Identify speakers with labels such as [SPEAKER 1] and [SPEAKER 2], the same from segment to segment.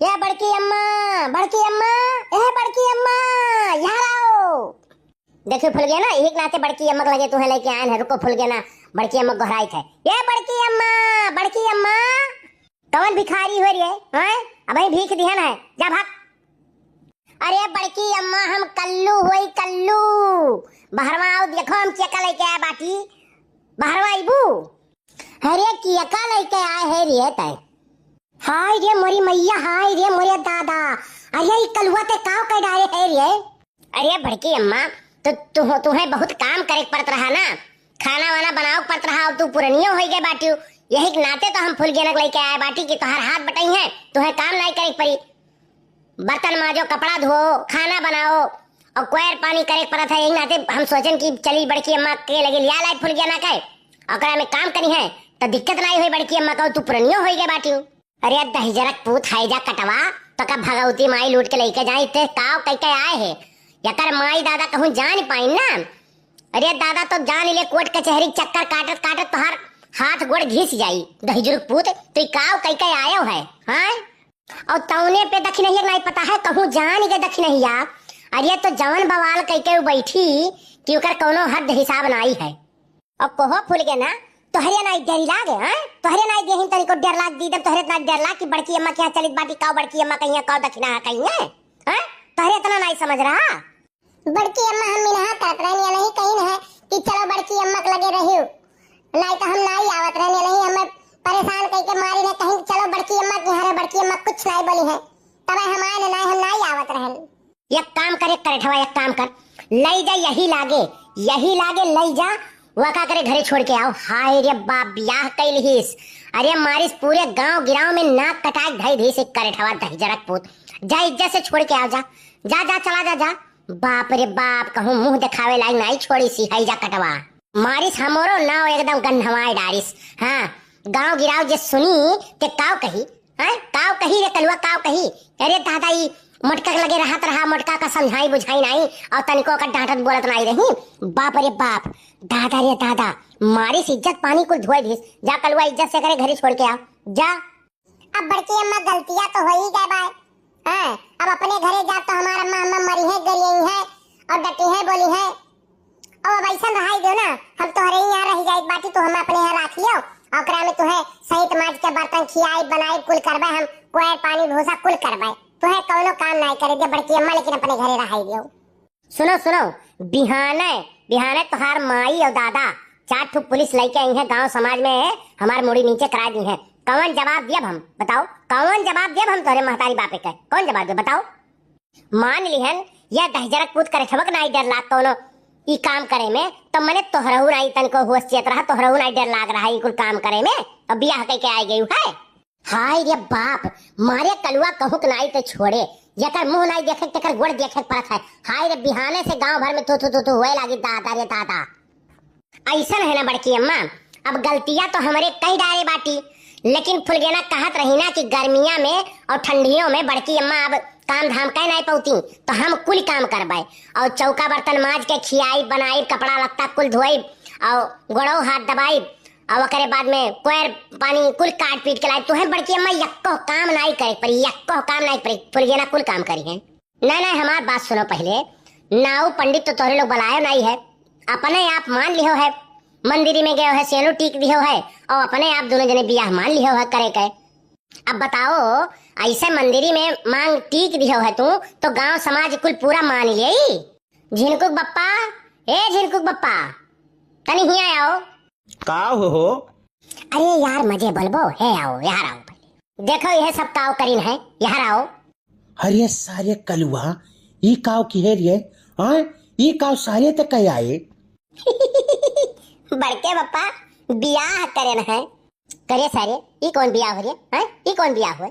[SPEAKER 1] ये बड़की अम्मा, बड़की अम्मा, ए बड़की अम्मा, यहाँ आओ। देखो फुल गया ना, एक नाते बड़की अम्मा लगे तुम्हें लेके आए हैं। रुको फुल गया ना, बड़की अम्मा गोहराई थे। ये बड़की अम्मा, बड़की अम्मा, कौन भिखारी हो रही है? हैं? अबे भीख दिहन है, जा भाग। अरे बड़की अम्मा, हम कल्लू होई कल्लू, बाहरवा आओ, देखो हम चेका लेके आए बाटी, बाहरवा आईबू। अरे कियका लेके आए है रे तय। हाय रे मोरी मैया, हाय रे मोरे दादा, अरे ई कलुआ ते काव कह डाले है रे। अरे बड़की अम्मा, तो तुम्हें बहुत काम करे पड़त रहा ना, खाना वाना बनाओ पड़त रहा, तू पुरनियो हो गए बाटी। यही नाते तो हम फुल गेनक लेके आए बाटी कि तोहर हाथ बटाई है, तुम्हें काम नहीं करे पड़ी। बर्तन माजो, कपड़ा धो, खाना बनाओ और कोयर पानी करे पड़त है। यही नाते हम सोचन कि चली बड़की अम्मा के लगे लिया लाइट फुल गया ना कहे ओकरा में काम करी है तो दिक्कत नहीं हुई। बड़की अम्मा कहो तू पुरनियो हो गए बाटी। अरे दहीजरक पूत है जा कटवा, तो का भगवती माई लूट के लेके जाए ते काव कह के आए है। यकर माई दादा कहूं जान पाई ना। अरे दादा तो जान ले, कोर्ट कचहरी चक्कर काटत काटत तोहर हाथ गोड़ घिस जाई। दहीजरक पूत तो काव कह के आयो है। हां और तौने पे दखी नहीं पता है, कहूं जान के दखी नहीं आ। अरे तो जवान बवाल कह के बैठी कि ओकर कोनो हद हिसाब नहीं है। और कोहो फूल के ना तोहरे नाई डरी लागे। हैं तोहरे नाई देहिन तनी को डर लाग दी दम, तोहरे नाई डर लाग कि बड़की अम्मा के चलित बाटी काव बड़की अम्मा कहिया काव दखिना कहिए। हैं तोहरे इतना नहीं समझ रहा। बड़की अम्मा हम मिनहा करत रहनी नहीं कहीं है कि चलो बड़की अम्मा के लगे रहियो, नहीं तो हम नहीं आवत रहने नहीं, हम परेशान कह के मारी ने कहीं चलो बड़की अम्मा के हरे। बड़की अम्मा कुछ नहीं बोली है, तब हम आए नहीं, हम नहीं आवत रहन। एक काम करे करठवा, एक काम कर, ले जा यही लागे ले जा, वका करे घरे छोड़ के आओ। हाय रे बाप, ब्याह कैलिस। अरे मारिस पूरे गांव गिराव में नाक कटाक धई धी से करठवा दहीजरक पूत। जा इज्जत से छोड़ के आओ, जा जा जा चला जा जा। बाप रे बाप, कहूं मुंह दिखावे लायक नहीं छोड़ी सी है जा कटवा। मारिस हमरो नाव एकदम गंधवाए डारिस। हाँ गांव गिराव जे सुनी ते काव कही, हैं काव कही रे कलुआ, काव कही। अरे दादा ई मटका लगे रहत रहा, मटका का समझाई बुझाई नहीं और तनिको का डांटत बोलत नहीं रही। बाप रे बाप, दादा रे दादा, मारिस इज्जत पानी कुल धोए दिस। जा कलुआ इज्जत से करे घरे छोड़ के आ जा। अब बड़की अम्मा गलतियां तो हो ही गए बाय। हां अब अपने घरे जा तो हमारा अम्मा मरी है, गई है और डटी है, बोली है। अब ऐसा रहाई दो ना, हम तोहरे ही यहाँ रह जाए बाटी, तो हम अपने यहाँ रख लियो। ओकरा में तुहे सहित माज के बर्तन खियाई बनाई कुल करबे, हम कोई पानी भूसा कुल करबे, तुहे कोनो काम नहीं करे दे बड़की अम्मा, लेकिन अपने घरे रहाई दियो। सुनो सुनो, बिहाने तोहार माई और दादा 4 ठो पुलिस लेके आई है गांव समाज में, हमार मुड़ी नीचे करा दी है। कौन जवाब दिया हम बताओ, कौन जवाब दिया हम तोहरे महतारी बापे के, कौन जवाब दे बताओ। मान लिहन या दहजरक पूत करे छबक नहीं डर लाग कोनो ई काम करे में, तो मने तोहरहु नहीं तनको होश चेत रहा, तोहरहु नहीं डर लाग रहा ई कुल काम करे में, अब बियाह कह के आ गई है। हाय रे बाप, मारे कलुआ कहूं कि नहीं तो छोड़े, जकर मुंह नहीं देखे तकर गोड़ देखे पड़त है। हाय रे बिहाने से गांव भर में थू होए लागी दादा रे दादा। ऐसा है ना बड़की अम्मा, अब गलतियां तो हमारे कई डाले बाटी, लेकिन फुलगेना कहत रही ना कि गर्मिया में और ठंडियों में बड़की अम्मा अब काम धाम कह नहीं पौती, तो हम कुल काम करबे और चौका बर्तन माज के खियाई बनाई, कपड़ा लत्ता कुल धोई और गोड़ो हाथ दबाई और ओकरे बाद में कोयर पानी कुल काट पीट के लाई। तुहे बड़की अम्मा यक्को काम नहीं करे पड़ी, यक्को काम नहीं पड़ी, फुलगेना कुल काम करी है। नहीं हमार बात सुनो पहले, नाऊ पंडित तो तोहरे लोग बुलायो नहीं है, अपने आप मान लियो है, मंदिर में गए है, सेनु टीक दियो है और अपने आप दोनों जने बियाह मान लियो है करे के। अब बताओ ऐसे मंदिरी में मांग टीक दियो है तू, तो गांव समाज कुल पूरा मान ले। झिनकुक बप्पा, ए झिनकुक बप्पा, तनी हिया आओ।
[SPEAKER 2] का हो?
[SPEAKER 1] अरे यार मजे बोलबो है, आओ यार आओ, देखो यह सब काव करीन है, यार आओ।
[SPEAKER 2] अरे सारे कलुआ ई काव की है रे? हां ई काव सारे तक कह आए।
[SPEAKER 1] बड़के बप्पा बियाह करे न है, करे सारे ई कौन बियाह हो रे? हैं ई कौन बियाह हुए?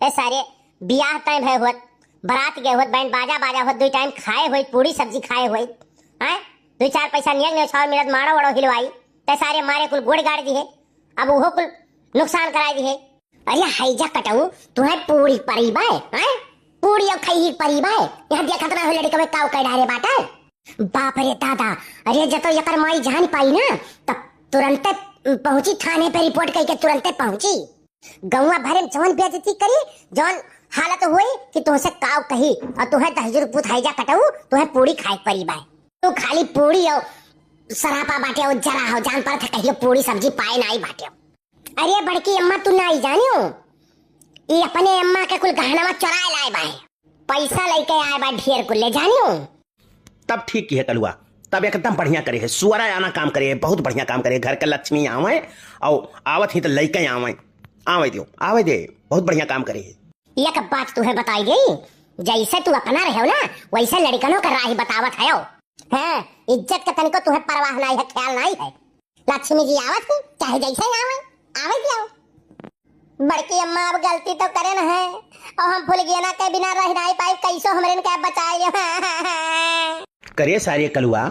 [SPEAKER 1] ए सारे बियाह टाइम है होत, बारात गए होत, बैंड बाजा होत, 2 टाइम खाए होई, पूरी सब्जी खाए होई, हैं 2-4 पैसा नियग छाव मिलत, मारो वड़ो हिलवाई, ते सारे मारे कुल गोड़ गाड़ दी है, अब वो कुल नुकसान कराई दी है। अरे हाईजा कटाऊ तुम्हें पूरी परिबा है, पूरी और खई परिबा है, यहां देखत ना हो लड़के में काव कह डारे बाटा। बाप रे दादा, अरे जतो यकर माई जान पाई ना, तब तुरंत पहुंची थाने पे, रिपोर्ट करके तुरंत पहुंची। गौवा भरे में जौन बेइज्जती करी, जौन हालत हुई कि तुमसे काव कही और तुम्हें दहजर पुत हाइजा कटाऊ, तुम्हें पूरी खाए परी बाय। तू खाली पूरी और सरापा बाटे और जरा हो जान पर था कहियो पूरी सब्जी पाए ना ही बाटे। अरे बड़की अम्मा तू ना ही जानियो, ये अपने अम्मा के कुल गहना चुराए लाए बाय, पैसा लेके आए बा ढेर कुल ले जानियो।
[SPEAKER 2] तब ठीक है कलुआ, तब एकदम बढ़िया करे है, सुअरा आना काम करे है, बहुत बढ़िया काम करे, घर के लक्ष्मी आवे और आवत ही तो लइके आवे दियो, आवे दे, बहुत बढ़िया काम करे है।
[SPEAKER 1] एक बात तुम्हें बताई गई, जैसे तू अपना रहे हो ना वैसे लड़कनों का राही बतावत है। हाँ, इज्जत का तनिको तुम्हें परवाह नहीं है, ख्याल नहीं है। लक्ष्मी जी आवत ही चाहे जैसे आवे दियो। बड़की अम्मा अब गलती तो करे न है और हम भूल गए ना के बिना रह नहीं पाए, कैसो हमरे के बचाए।
[SPEAKER 2] करे सारे कलुआ,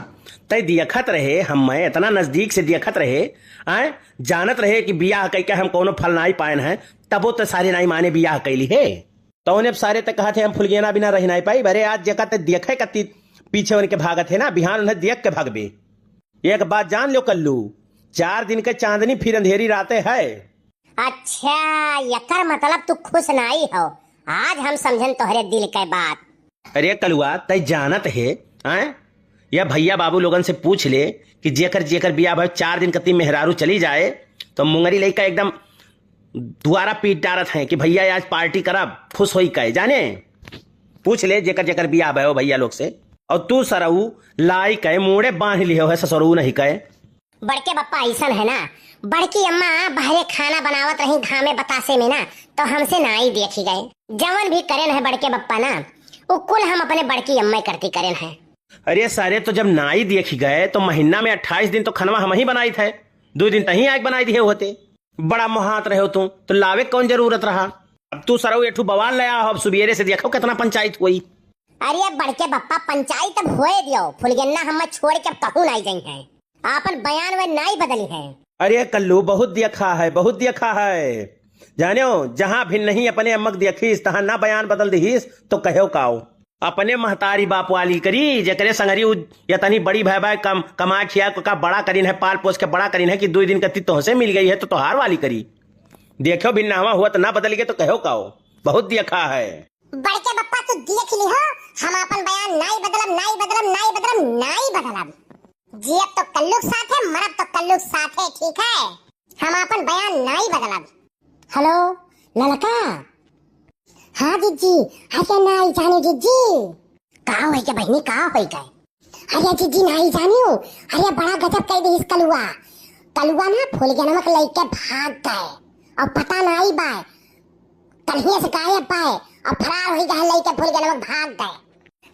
[SPEAKER 2] तय दियखत रहे, हम मैं इतना नजदीक से दियखत रहे, आए जानत रहे कि बियाह कई के हम कोनो फल नहीं पाए हैं, तबो तो सारे नहीं माने बियाह कैली है। तो उन्हें सारे तक कहा थे हम फुलगेना बिना रह नहीं पाई, भरे आज जगह तक देखे कत्ती पीछे उनके भागत है ना, बिहान उन्हें देख के भागबे। एक बात जान लो कल्लू, 4 दिन के चांदनी फिर अंधेरी रातें है।
[SPEAKER 1] अच्छा यकर मतलब तू खुश नहीं हो, आज हम समझन तोहरे दिल के बात।
[SPEAKER 2] अरे कलुआ तय जानत है, आए या भैया बाबू लोगन से पूछ ले कि जेकर जेकर बियाह भाई 4 दिन कत्ती मेहरारू चली जाए तो मुंगरी लइका एकदम दुआरा पीट डारत है कि भैया आज पार्टी करब, खुश होई कहे जाने। पूछ ले जेकर जेकर बियाह भयो भैया लोग से। और तू सरऊ लाई कहे मुड़े बांध लियो है, ससुरऊ नहीं कहे।
[SPEAKER 1] बड़के बप्पा ऐसा है ना, बड़की अम्मा बाहरे खाना बनावत रही घामे बतासे में ना, तो हमसे ना ही देखी गए। जवन भी करेन है बड़के बप्पा ना, वो कुल हम अपने बड़की अम्मा करती करेन है।
[SPEAKER 2] अरे सारे तो जब नाई देखी गए तो महीना में 28 दिन तो खनवा हम ही बनाई थे, 2 दिन तही आग बनाई दिए होते। बड़ा मोहात रहे हो तू तो लावे कौन जरूरत रहा। अब तू सरऊ एठू बवाल लया हो, अब सुबेरे से देखो कितना पंचायत हुई।
[SPEAKER 1] अरे बड़के बप्पा पंचायत अब होए दियो, फुलगन्ना हम छोड़ के अब कहूँ नहीं गई है, आपन बयान वे नहीं बदली है।
[SPEAKER 2] अरे कल्लू बहुत देखा है, बहुत देखा है, जानो जहां भी नहीं अपने अम्मक देखीस तहां ना बयान बदल दीस तो कहो काओ। अपने महतारी बाप वाली करी, जकरे संगरी या तनी बड़ी भाई भाई कमा खिया का बड़ा करीन है, पाल पोस के बड़ा करीन है कि 2 दिन कत्ती तुहसे मिल गई है तो तोहार वाली करी। देखो भिन्ना हुआ हुआ तो ना बदल गए तो कहो काओ, बहुत देखा है।
[SPEAKER 1] बड़के बप्पा तू देख ली हो, हम अपन बयान नहीं बदलब। जियब तो कल्लुक साथ है, मरब तो कल्लुक साथ है, ठीक है, हम अपन बयान नहीं बदलब। हेलो ललका, हाँ जीजी, अरे नहीं जानी जीजी, कहाँ हुई क्या बहनी, कहाँ हुई क्या? अरे जीजी नहीं जानियो, अरे बड़ा गजब कह दी इस कलुआ ना फुलगेना नमक लेके भाग गए और पता नहीं बाय कहीं से गायब पाए और फरार हो गए लेके फुलगेना नमक भाग गए।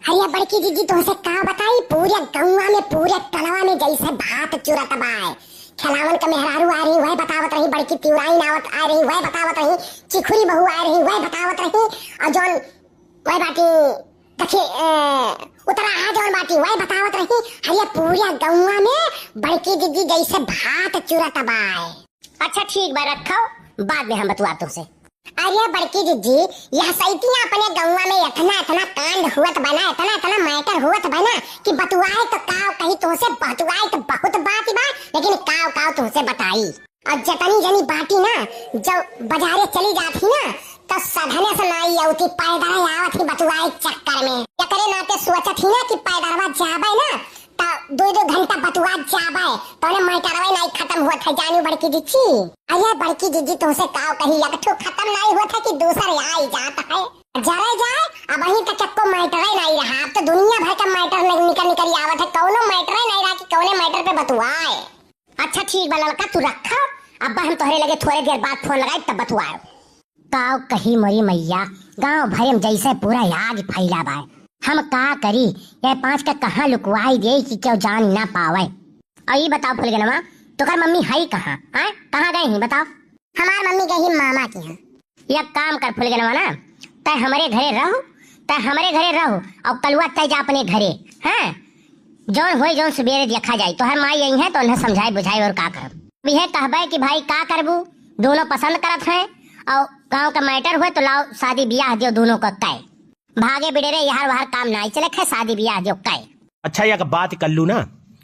[SPEAKER 1] अरे बड़की जीजी तुमसे कहाँ बताई, पूरे गौवा में पूरे तलवा में जैसे भात चुरत बाय, खिलावन का मेहरारू आ रही वह बतावत रही, बड़की तिवराई नावत आ रही वह बतावत रही, चिखुरी बहू आ रही वह बतावत रही, और जौन वह बाटी देखिए उतरा आ जौन बाटी वह बतावत रही। अरे पूरे गौवा में बड़की जीजी जैसे भात चुरत बाय। अच्छा ठीक बा, रखो बाद में हम बतवा तुमसे। अरे बड़की जीजी यह सैतियां अपने गौवा में इतना कांड हुआ बना, इतना मैटर हुआ बना कि बतुआए तो काव कहीं तुमसे, बतुआए तो बहुत बात बा, लेकिन काव तुमसे बताई। और जतनी जनी बाटी ना जब बाजारे चली जाती ना तो सधने से नहीं आती, पैदल आवत ही बतुआए चक्कर में। क्या करे नाते सोचत ही ना कि पैदलवा जाबे ना तो 2 घंटा बतुआ जाबे तो ने मैटरवा नहीं खत्म हुआ था, जानी बड़की जीजी। अरे बड़की जीजी तुमसे काव कही एकठो खत्म नहीं हुआ था कि दूसरा आ ही जाता है, जरे जाए अब वहीं का चक्को मैटर नहीं रहा। अब तो दुनिया भर का मैटर निकल आवत है, कौनो मैटर नहीं रहा कि कौने मैटर पे बतुआए। अच्छा ठीक बा लड़का तू रखा, अब हम तोहरे लगे थोड़े देर बाद फोन लगाए तब बतुआए। काव कही मरी मैया, गांव भर में जैसे पूरा आग फैला बा, हम का करी, ये 5 का कहाँ लुकवाई दे कि क्यों जान ना पावे। और ये बताओ फुलगनवा तुकार मम्मी है कहाँ, कहाँ गई ही बताओ? हमार मम्मी गई मामा के यहाँ। ये काम कर फुलगनवा ना, तय हमारे घरे रहो और कलुआ तय जा अपने घरे, हाँ जौन होई जौन सुबेरे देखा जाए। तो हर माँ यही है तो उन्हें समझाई बुझाई और का कर यह कहबे कि भाई का करबू, दोनों पसंद करत हैं और गाँव का मैटर हुए तो लाओ शादी ब्याह दियो दोनों को तय, भागे बिडेरे यहाँ वहाँ काम नहीं चले खे, शादी ब्याह दियो तय।
[SPEAKER 2] अच्छा एक बात कर लू ना,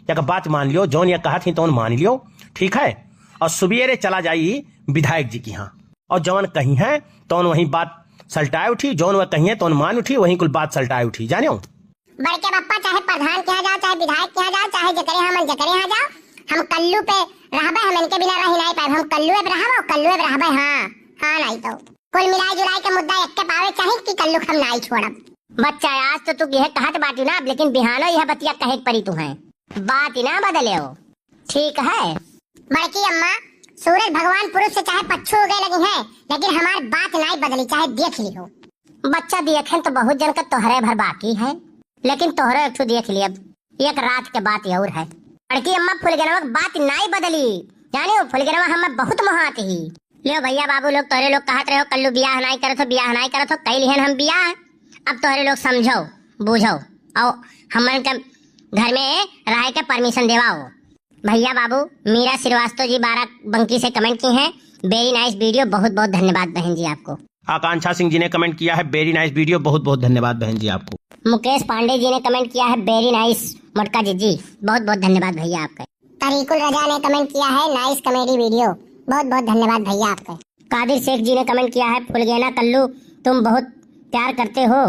[SPEAKER 2] एक बात मान लियो, जौन ये कहा थी तो मान लियो, ठीक है। और सुबेरे चला जाई विधायक जी की यहाँ, और जवन कहीं है तो वही बात सलटाए उठी, जौन वह कहीं है तो मान उठी, वही कुल बात सलटाए उठी। जाने
[SPEAKER 1] बड़के पप्पा चाहे प्रधान के यहाँ जाओ, चाहे विधायक के यहाँ जाओ, चाहे जकरे हम जकरे यहाँ जाओ, हम कल्लू पे रहबे, हम इनके बिना रह नहीं पाए। हम कल्लू पे रहबो, कल्लू पे रहबे। हाँ नहीं तो कुल मिलाई जुलाई के मुद्दा एक के पावे चाहे कि कल्लू हम नहीं छोड़ब। बच्चा आज तो तू यह कहत बाटी ना, लेकिन बिहानो यह बतिया कहे परी तू है, बात ही ना बदले हो। ठीक है बड़की अम्मा, सूरज भगवान पुरुष से चाहे पच्छू उगे लगी है, लेकिन हमारी बात नहीं बदली, चाहे देख ली हो। बच्चा देखे तो बहुत जन का तोहरे भर बाकी है, लेकिन तोहरे एक देख ली। अब एक रात के बात और है। बड़की अम्मा फुलगनवा बात नहीं बदली, जाने फुलगनवा हम बहुत महात ही। लियो भैया बाबू लोग तोहरे लोग कहत रहे हो कल्लू बियाह नहीं करत हो, बियाह नहीं करत हो, कई लिहन हम बियाह। अब तोहरे लोग समझो बूझो और हमन के घर में रह के परमिशन देवाओ। भैया बाबू मीरा श्रीवास्तव जी 12 बंकी से कमेंट की हैं, वेरी नाइस वीडियो, बहुत बहुत धन्यवाद बहन जी आपको।
[SPEAKER 2] आकांक्षा सिंह जी ने कमेंट किया है, वेरी नाइस वीडियो, बहुत बहुत धन्यवाद बहन जी आपको।
[SPEAKER 1] मुकेश पांडे जी ने कमेंट किया है, वेरी नाइस मोटका जी, बहुत बहुत धन्यवाद भैया आपका। तरीकुल रजा ने कमेंट किया है, नाइस कॉमेडी वीडियो, बहुत बहुत धन्यवाद भैया आपका। कादिर शेख जी ने कमेंट किया है, फुलगेना कल्लू तुम बहुत प्यार करते हो,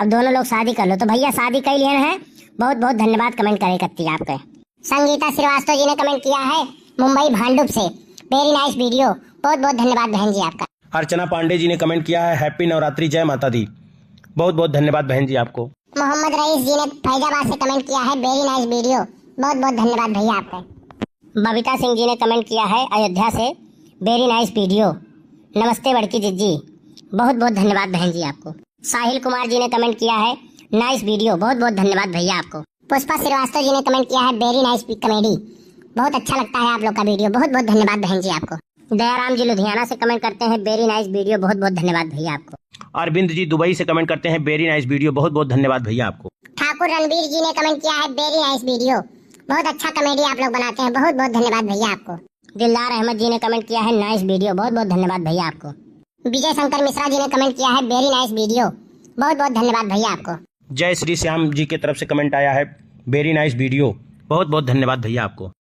[SPEAKER 1] अब दोनों लोग शादी कर लो। तो भैया शादी कई लिए हैं, बहुत बहुत धन्यवाद कमेंट करे करती है आपके। संगीता श्रीवास्तव जी ने कमेंट किया है मुंबई भांडुप से, वेरी नाइस वीडियो, बहुत बहुत धन्यवाद बहन जी आपका।
[SPEAKER 2] अर्चना पांडे जी ने कमेंट किया है, हैप्पी नवरात्रि, जय माता दी, बहुत बहुत धन्यवाद बहन जी आपको।
[SPEAKER 1] मोहम्मद रईस जी ने फैजाबाद से कमेंट किया है, वेरी नाइस वीडियो, बहुत बहुत धन्यवाद भैया आपका। बबीता सिंह जी ने कमेंट किया है अयोध्या से, वेरी नाइस वीडियो, नमस्ते बड़की जिज्जी, बहुत बहुत धन्यवाद बहन जी आपको। साहिल कुमार जी ने कमेंट किया है, नाइस वीडियो, बहुत बहुत धन्यवाद भैया आपको। पुष्पा श्रीवास्तव जी ने कमेंट किया है, वेरी नाइस कॉमेडी, बहुत अच्छा लगता है आप लोग का वीडियो, बहुत बहुत धन्यवाद बहन जी आपको। दयाराम जी लुधियाना से कमेंट करते हैं, वेरी नाइस वीडियो, बहुत बहुत धन्यवाद भैया आपको।
[SPEAKER 2] अरविंद जी दुबई से कमेंट करते हैं, वेरी नाइस वीडियो, बहुत बहुत धन्यवाद भैया आपको।
[SPEAKER 1] ठाकुर रणवीर जी ने कमेंट किया है, वेरी नाइस वीडियो, बहुत अच्छा कॉमेडी आप लोग बनाते हैं, बहुत बहुत धन्यवाद भैया आपको। दिलदार अहमद जी ने कमेंट किया है, नाइस वीडियो, बहुत बहुत धन्यवाद भैया आपको। विजय शंकर मिश्रा जी ने कमेंट किया है, वेरी नाइस वीडियो, बहुत बहुत धन्यवाद भैया आपको।
[SPEAKER 2] जय श्री श्याम जी की तरफ से कमेंट आया है, वेरी नाइस वीडियो, बहुत बहुत धन्यवाद भैया आपको।